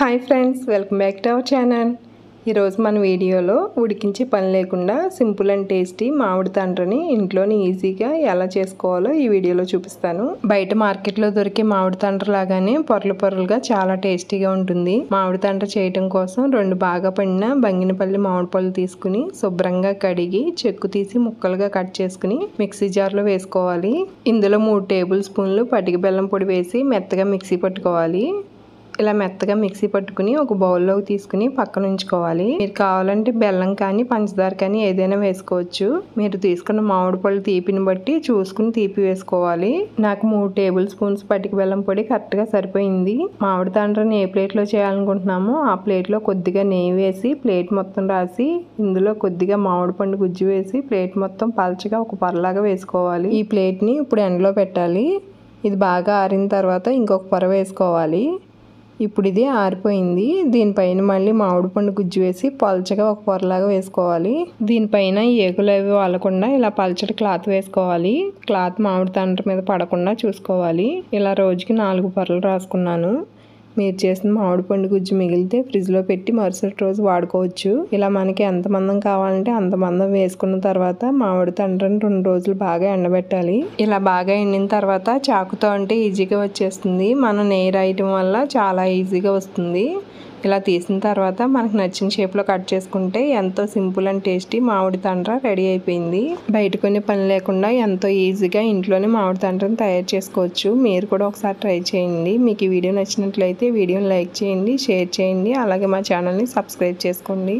Hi friends, welcome back to our channel. ఈరోజు మన వీడియోలో ఉడికించే పని లేకుండా సింపుల్ అండ్ టేస్టీ మామిడి తండ్రిని ఇంట్లోనే ఈజీగా ఎలా చేసుకోవాలో ఈ వీడియోలో చూపిస్తాను. బయట మార్కెట్లో దొరికే మామిడి తండ్రి లాగానే పొరలు పొరలుగా చాలా టేస్టీగా ఉంటుంది. మామిడి తండ్రి చేయడం కోసం 2 బాగా పండిన బంగినపల్లి మామిడి పళ్ళు తీసుకుని శుభ్రంగా కడిగి చెక్కు తీసి ముక్కలుగా కట్ చేసుకుని మిక్సీ జార్లో వేసుకోవాలి. ఇందులో 3 టేబుల్ స్పూన్లు పటిక బెల్లం పొడి వేసి మెత్తగా మిక్సీ పట్టుకోవాలి. ఇలా మెత్తగా మిక్సీ పట్టుకుని ఒక బౌల్లోకి తీసుకుని పక్కన ఉంచుకోవాలి. మీరు కావాలంటే బెల్లం కానీ పంచదార కానీ ఏదైనా వేసుకోవచ్చు. మీరు తీసుకున్న మామిడి పళ్ళు తీపిని బట్టి చూసుకుని తీపి వేసుకోవాలి. నాకు 3 టేబుల్ స్పూన్స్ పటిక బెల్లం పొడి కరెక్ట్గా సరిపోయింది. మామిడి తండ్రిని ఏ ప్లేట్లో చేయాలనుకుంటున్నామో ఆ ప్లేట్లో కొద్దిగా నెయ్యి వేసి ప్లేట్ మొత్తం రాసి ఇందులో కొద్దిగా మామిడి పండు గుజ్జు వేసి ప్లేట్ మొత్తం పలచగా ఒక పొరలాగా వేసుకోవాలి. ఈ ప్లేట్ని ఇప్పుడు ఎండలో పెట్టాలి. ఇది బాగా ఆరిన తర్వాత ఇంకొక పొర వేసుకోవాలి. ఇప్పుడు ఇది ఆరిపోయింది. దీనిపైన మళ్ళీ మామిడి పండు గుజ్జు వేసి పల్చగా ఒక పొరలాగా వేసుకోవాలి. దీనిపైన ఏగులు అవి వాలకుండా ఇలా పల్చటి క్లాత్ వేసుకోవాలి. క్లాత్ మామిడి తండ్రి మీద పడకుండా చూసుకోవాలి. ఇలా రోజుకి 4 పొరలు రాసుకున్నాను. మీరు చేసిన మామిడి పండు గుజ్జు మిగిలితే ఫ్రిడ్జ్లో పెట్టి మరుసటి రోజు వాడుకోవచ్చు. ఇలా మనకి ఎంత మందం కావాలంటే అంత మందం వేసుకున్న తర్వాత మామిడి తండ్రిని 2 రోజులు బాగా ఎండబెట్టాలి. ఇలా బాగా ఎండిన తర్వాత చాకుతో అంటే ఈజీగా వచ్చేస్తుంది. మనం నెయ్యి రాయటం వల్ల చాలా ఈజీగా వస్తుంది. ఇలా తీసిన తర్వాత మనకు నచ్చిన షేప్లో కట్ చేసుకుంటే ఎంతో సింపుల్ అండ్ టేస్టీ మామిడి తండ్ర రెడీ అయిపోయింది. బయట కొనే పని లేకుండా ఎంతో ఈజీగా ఇంట్లోనే మామిడి తండ్రని తయారు చేసుకోవచ్చు. మీరు కూడా ఒకసారి ట్రై చేయండి. మీకు ఈ వీడియో నచ్చినట్లయితే వీడియోని లైక్ చేయండి, షేర్ చేయండి, అలాగే మా ఛానల్ని సబ్స్క్రైబ్ చేసుకోండి.